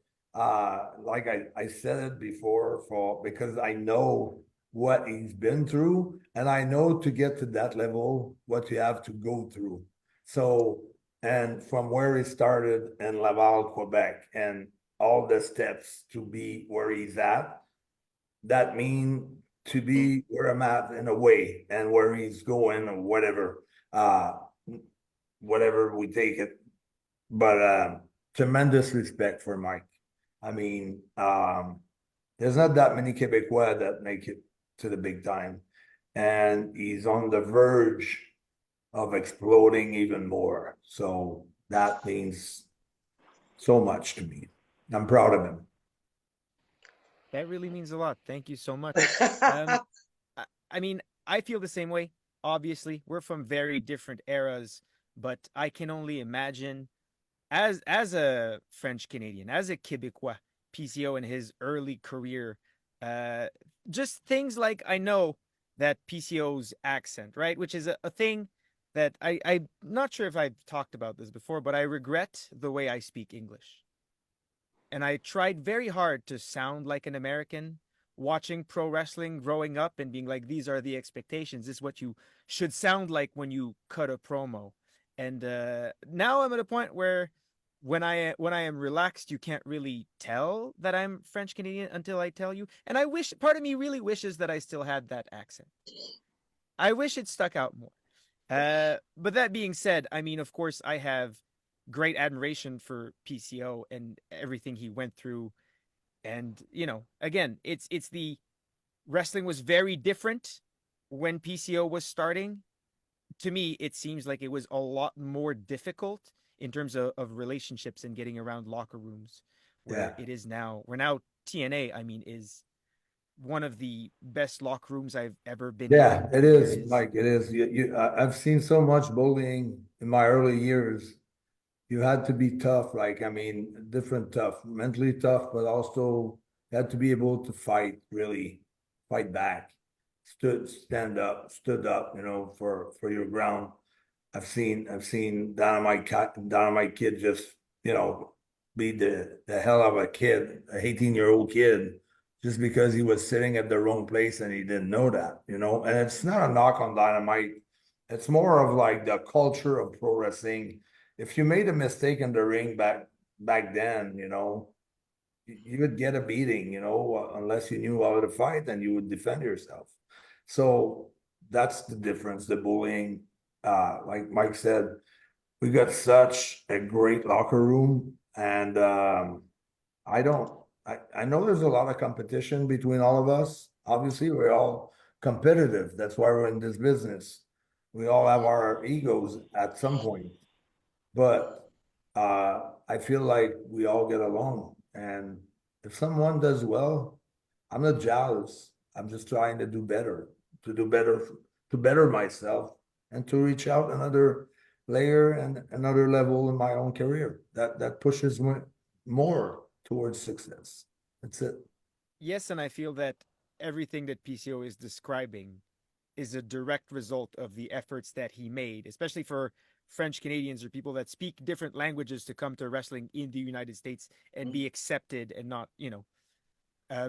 like I said it before, for because I know what he's been through, and I know to get to that level what you have to go through. So, and from where he started in Laval, Quebec, and all the steps to be where he's at, that mean to be where I'm at in a way, and where he's going, or whatever we take it. But tremendous respect for Mike. I mean, there's not that many Quebecois that make it to the big time, and he's on the verge of exploding even more. So that means so much to me. I'm proud of him. That really means a lot. Thank you so much. I mean, I feel the same way. Obviously, we're from very different eras, but I can only imagine as a French Canadian, as a Quebecois, PCO in his early career, just things like I know that PCO's accent, right, which is a thing that I'm not sure if I've talked about this before, but I regret the way I speak English. And I tried very hard to sound like an American watching pro wrestling growing up and being like, these are the expectations. This is what you should sound like when you cut a promo. And now I'm at a point where when I am relaxed, you can't really tell that I'm French Canadian until I tell you. And I wish, part of me really wishes that I still had that accent. I wish it stuck out more. But that being said, I mean, of course, I have great admiration for PCO and everything he went through. And, you know, again, it's the wrestling was very different when PCO was starting. To me, it seems like it was a lot more difficult in terms of relationships and getting around locker rooms where it is now. Where now TNA, I mean, is one of the best locker rooms I've ever been Yeah, in. it is, Mike. It is. I've seen so much bullying in my early years. You had to be tough, like, I mean, different tough, mentally tough, but also You had to be able to fight, really fight back, stood up, you know, for your ground. I've seen Dynamite Kid just, you know, beat the hell out of a kid, a 18-year-old kid, just because he was sitting at the wrong place and he didn't know that, you know. And it's not a knock on Dynamite. It's more of like the culture of pro wrestling. If you made a mistake in the ring back then, you know, you would get a beating, you know, unless you knew how to fight and you would defend yourself. So that's the difference, the bullying. Like Mike said, we got such a great locker room, and I don't, I know there's a lot of competition between all of us. Obviously, we're all competitive. That's why we're in this business. We all have our egos at some point, but I feel like we all get along. And if someone does well, I'm not jealous. I'm just trying to do better, to better myself, and to reach out another layer and another level in my own career. That pushes me more towards success. That's it. Yes, and I feel that everything that PCO is describing is a direct result of the efforts that he made, especially for French Canadians or people that speak different languages to come to wrestling in the United States and be accepted and not, you know,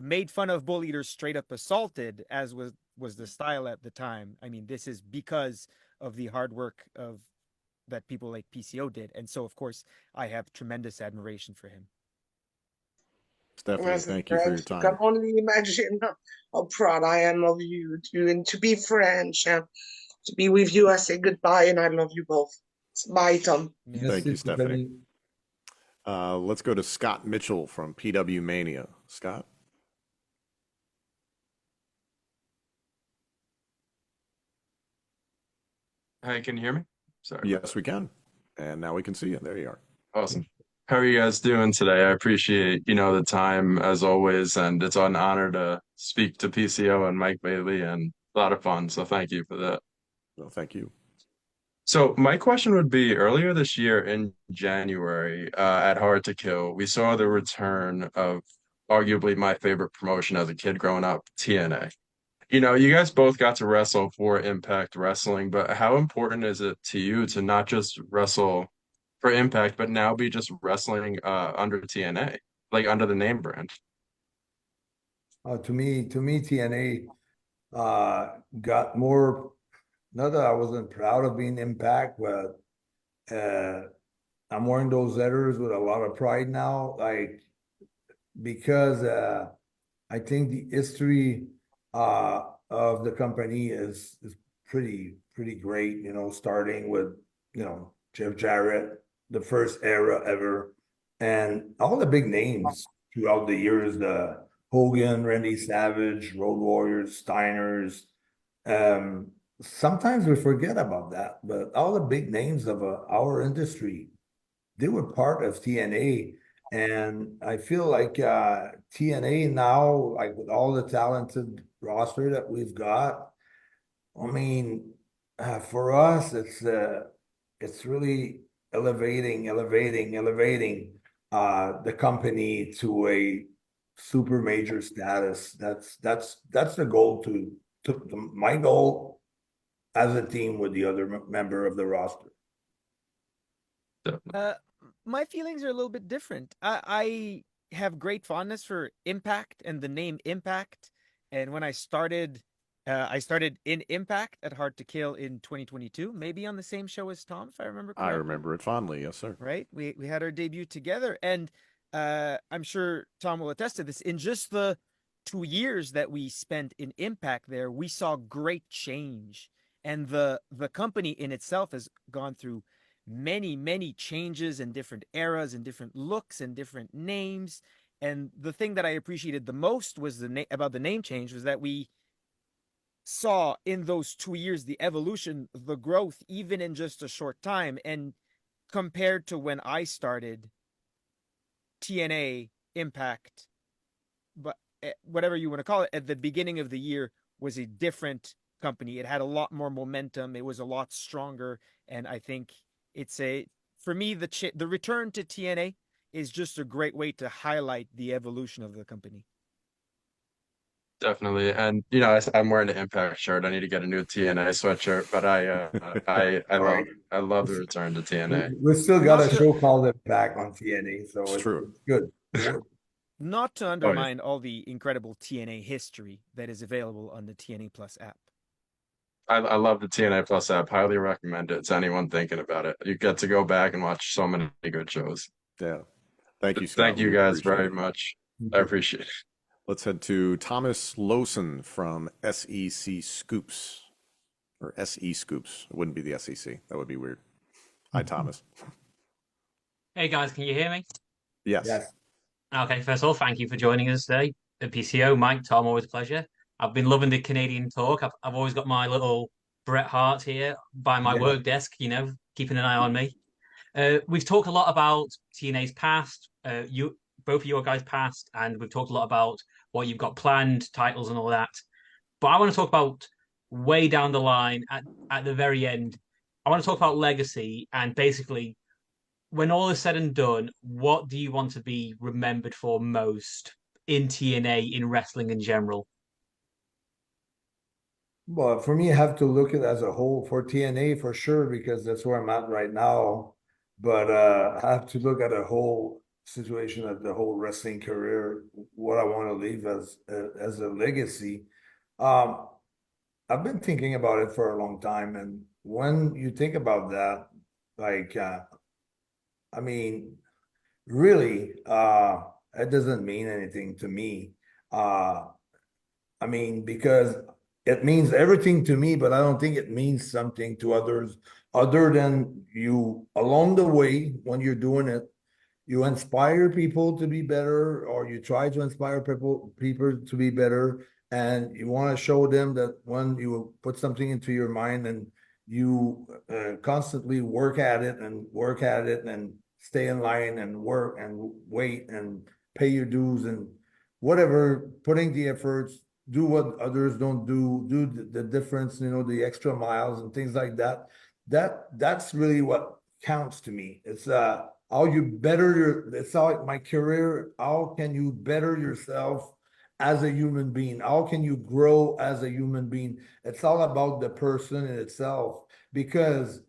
made fun of, bullied, or straight up assaulted, as was the style at the time. I mean, this is because of the hard work of that people like PCO did, and so of course I have tremendous admiration for him. Stephanie, Yes, thank you for your French. You can time. only imagine how proud I am of you and to be French, to be with you. I say goodbye and I love you both. Bye, Tom. Thank you, Stephanie. Let's go to Scott Mitchell from PW Mania. Scott? Hi, can you hear me? Sorry. Yes, we can. And now we can see you. There you are. Awesome. How are you guys doing today? I appreciate, the time as always, and it's an honor to speak to PCO and Mike Bailey and a lot of fun. So thank you for that. Well, thank you. So my question would be earlier this year in January, at Hard to Kill, we saw the return of arguably my favorite promotion as a kid growing up, TNA. You guys both got to wrestle for Impact Wrestling, but how important is it to you to not just wrestle for Impact, but now be just wrestling under TNA, like under the name brand? To me, TNA got more. Not that I wasn't proud of being Impact, but I'm wearing those letters with a lot of pride now, like because I think the history of the company is pretty great. You know, starting with Jeff Jarrett, the first era ever, and all the big names throughout the years, the Hogan, Randy Savage, Road Warriors, Steiners. Sometimes we forget about that, but all the big names of our industry, they were part of TNA. And I feel like TNA now, like with all the talented roster that we've got, I mean, for us, it's really elevating the company to a super major status. That's the goal my goal as a team with the other member of the roster. My feelings are a little bit different. I have great fondness for Impact and the name Impact. And when I started in Impact at Hard to Kill in 2022, maybe on the same show as Tom, if I remember correctly. I remember it fondly, yes, sir. Right? We had our debut together, and I'm sure Tom will attest to this. In just the 2 years that we spent in Impact there, we saw great change. And the company in itself has gone through many changes and different eras and different looks and different names. And the thing that I appreciated the most was about the name change was that we saw in those 2 years the evolution, the growth, even in just a short time. And compared to when I started, TNA, Impact, but whatever you want to call it, at the beginning of the year was a different company. It had a lot more momentum. It was a lot stronger. And I think for me, the return to TNA is just a great way to highlight the evolution of the company. Definitely. And I'm wearing an Impact shirt. I need to get a new TNA sweatshirt, but All right. I love the return to TNA. We still got Not a to show called Impact on TNA, so It's true. it's good. It works. not to Oh, yeah. undermine all the incredible TNA history that is available on the TNA Plus app. I love the TNA Plus app. Highly recommend it to anyone thinking about it. You get to go back and watch so many good shows. Yeah. Thank you, Scott. Thank you We guys appreciate very it. much. I appreciate it. Let's head to Thomas Lawson from SEC Scoops, or SE Scoops. It wouldn't be the SEC. That would be weird. Hi, Thomas. Hey guys, can you hear me? Yes. Yes. Okay, first of all, thank you for joining us today. At PCO, Mike, Tom, always a pleasure. I've been loving the Canadian talk. I've always got my little Bret Hart here by my Yeah. work desk, keeping an eye on me. We've talked a lot about TNA's past, both of your guys' past, and we've talked a lot about what you've got planned, titles and all that. But I want to talk about way down the line at the very end. I want to talk about legacy and basically when all is said and done, what do you want to be remembered for most in TNA, in wrestling in general? Well, for me, I have to look at it as a whole for TNA for sure, because that's where I'm at right now. But I have to look at a whole situation, at the whole wrestling career, what I want to leave as a legacy. Um, I've been thinking about it for a long time, and when you think about that, like, I mean, really, it doesn't mean anything to me. I mean, because it means everything to me, but I don't think it means something to others other than you along the way when you're doing it. You inspire people to be better, or you try to inspire people to be better, and you want to show them that when you put something into your mind and you constantly work at it and stay in line and work and wait and pay your dues and whatever, putting the efforts, do what others don't do the difference, the extra miles and things like that. That's really what counts to me. It's how you better it's how my career, how can you better yourself as a human being? How can you grow as a human being? It's all about the person in itself, because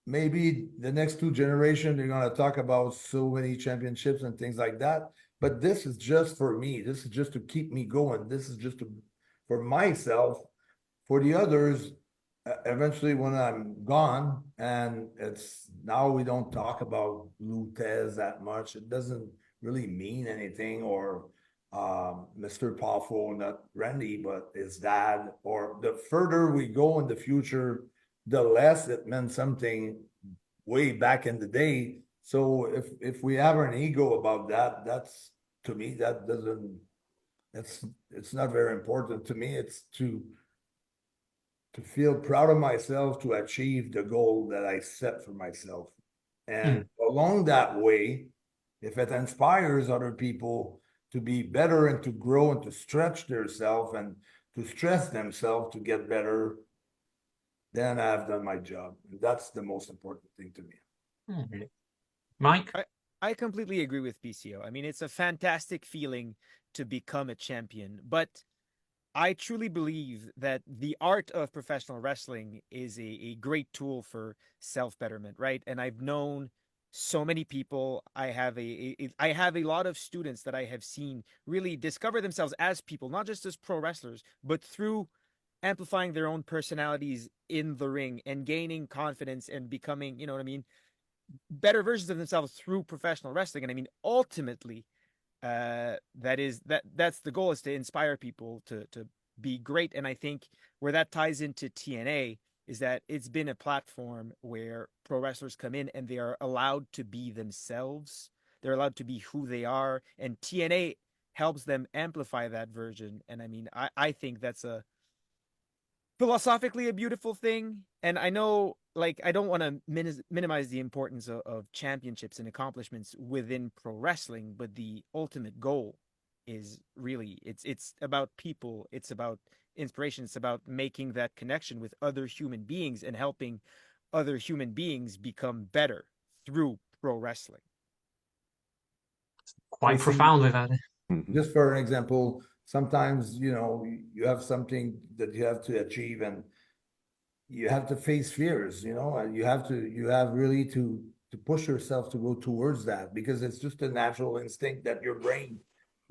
maybe the next two generations, they're going to talk about so many championships and things like that. But this is just for me. This is just to keep me going. This is just for myself. For the others, eventually when I'm gone, and it's now we don't talk about Lutez that much. It doesn't really mean anything, or Mr. Poffo, not Randy, but his dad. Or the further we go in the future, the less it meant something way back in the day. So if we have an ego about that, that's, to me, that doesn't, it's not very important to me. It's to feel proud of myself, to achieve the goal that I set for myself. And along that way, if it inspires other people to be better and to grow and to stretch themselves and to stress themselves to get better, then I've done my job. And that's the most important thing to me. Mike? I completely agree with PCO. I mean, it's a fantastic feeling to become a champion, but I truly believe that the art of professional wrestling is a great tool for self-betterment, right? And I've known so many people. I have a lot of students that I have seen really discover themselves as people, not just as pro wrestlers, but through amplifying their own personalities in the ring and gaining confidence and becoming, you know what I mean, better versions of themselves through professional wrestling. And I mean, ultimately, that's the goal, is to inspire people to be great. And I think where that ties into TNA is that it's been a platform where pro wrestlers come in and they are allowed to be themselves. They're allowed to be who they are, and TNA helps them amplify that version. And I mean, I think that's philosophically a beautiful thing. And I know, like, I don't want to minimize the importance of championships and accomplishments within pro wrestling, but the ultimate goal is really, it's about people, it's about inspiration, it's about making that connection with other human beings and helping other human beings become better through pro wrestling. Quite profound with that. Just for an example, sometimes, you know, you have something that you have to achieve, and you have to face fears, you know, and you have really to push yourself to go towards that, because it's just a natural instinct that your brain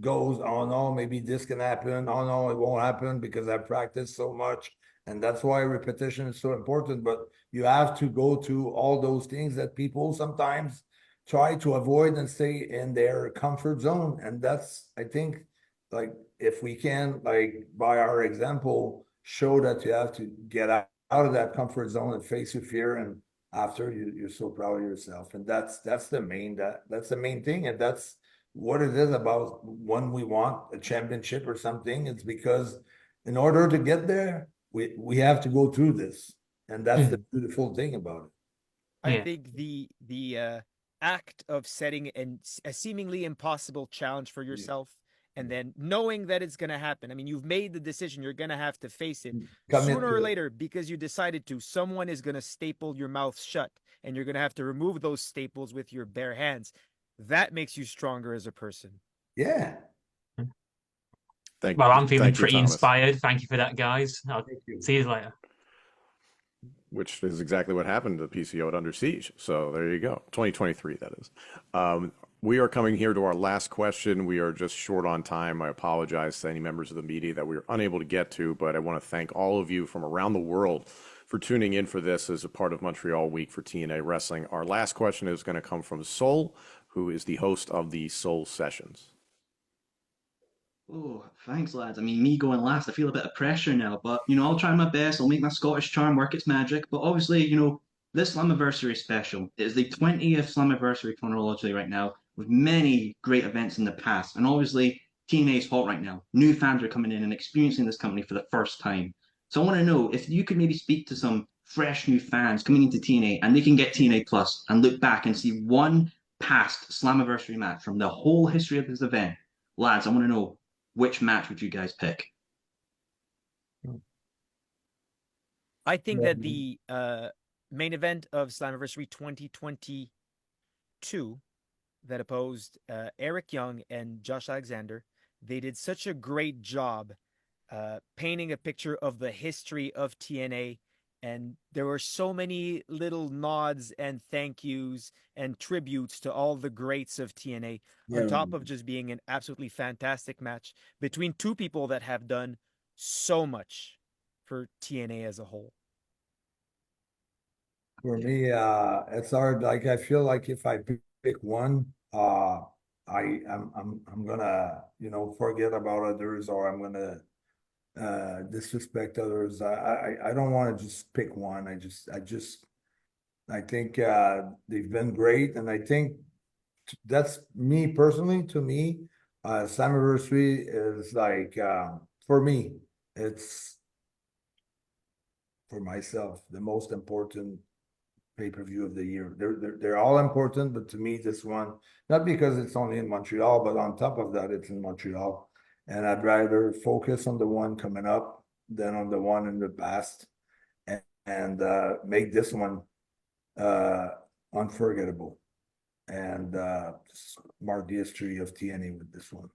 goes, oh no, maybe this can happen. Oh no, it won't happen because I practiced so much. And that's why repetition is so important. But you have to go to all those things that people sometimes try to avoid and stay in their comfort zone. And that's, I think, like, if we can, like, by our example, show that you have to get out of that comfort zone and face your fear, and after you're so proud of yourself. And that's the main thing, and that's what it is about. When we want a championship or something, it's because in order to get there, we have to go through this, and that's the beautiful thing about it. I think the act of setting a seemingly impossible challenge for yourself, and then knowing that it's going to happen. I mean, you've made the decision, you're going to have to face it sooner or later, because you decided to. Someone is going to staple your mouth shut, and you're going to have to remove those staples with your bare hands. That makes you stronger as a person. Yeah. Well, I'm feeling pretty inspired. Thank you for that, guys. I'll see you later. Which is exactly what happened to PCO at Under Siege. So there you go. 2023, that is. We are coming here to our last question. We are just short on time. I apologize to any members of the media that we were unable to get to, but I want to thank all of you from around the world for tuning in for this as a part of Montreal Week for TNA Wrestling. Our last question is going to come from Soul, who is the host of the Soul Sessions. Oh, thanks, lads. I mean, me going last, I feel a bit of pressure now, but, you know, I'll try my best. I'll make my Scottish charm work its magic. But obviously, you know, this Slammiversary special is the 20th Slammiversary chronologically right now, with many great events in the past. And obviously, TNA is hot right now. New fans are coming in and experiencing this company for the first time. So I want to know if you could maybe speak to some fresh new fans coming into TNA, and they can get TNA Plus and look back and see one past Slammiversary match from the whole history of this event. Lads, I want to know, which match would you guys pick? I think that the main event of Slammiversary 2022 that opposed Eric Young and Josh Alexander, they did such a great job painting a picture of the history of TNA. And there were so many little nods and thank yous and tributes to all the greats of TNA, on top of just being an absolutely fantastic match between two people that have done so much for TNA as a whole. For me, it's hard. Like, I feel like if I pick one, I'm gonna, you know, forget about others, or I'm gonna disrespect others. I don't want to just pick one. I think they've been great, and I think that's me personally. To me, Slammiversary is like, for me, it's, for myself, the most important pay-per-view of the year. They're all important, but to me, this one, not because it's only in Montreal, but on top of that, it's in Montreal. And I'd rather focus on the one coming up than on the one in the past, and make this one unforgettable, and mark the history of TNA with this one.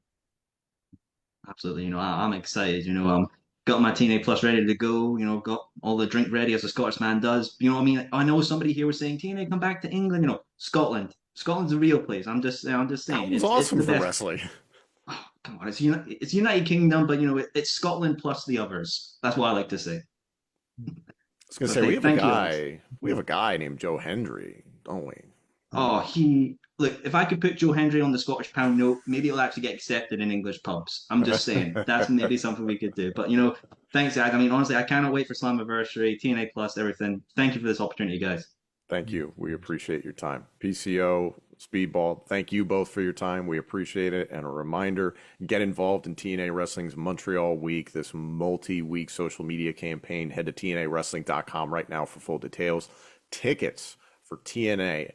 Absolutely. You know, I'm excited. You know, got my TNA Plus ready to go. You know, got all the drink ready as a Scottish man does. You know what I mean? I know somebody here was saying TNA come back to England. You know, Scotland. Scotland's a real place. I'm just saying. That was awesome for wrestling. Oh, come on, it's United Kingdom, but you know, it's Scotland plus the others. That's what I like to say. I was gonna say, we have a guy named Joe Hendry, don't we? Oh, look, if I could put Joe Hendry on the Scottish pound note, maybe it'll actually get accepted in English pubs. I'm just saying, that's maybe something we could do. But you know, thanks, guys. I mean, honestly, I cannot wait for Slammiversary, TNA Plus, everything. Thank you for this opportunity, guys. Thank you. We appreciate your time. PCO, Speedball, thank you both for your time. We appreciate it. And a reminder, get involved in TNA Wrestling's Montreal Week, this multi-week social media campaign. Head to TNAWrestling.com right now for full details. Tickets for TNA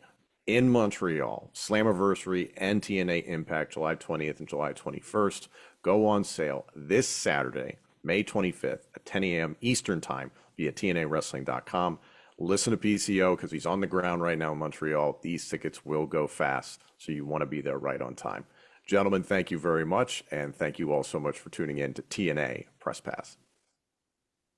in Montreal, Slammiversary, and TNA Impact, July 20th and July 21st, go on sale this Saturday, May 25th at 10 a.m. Eastern Time via TNAWrestling.com. Listen to PCO because he's on the ground right now in Montreal. These tickets will go fast, so you want to be there right on time. Gentlemen, thank you very much. And thank you all so much for tuning in to TNA Press Pass.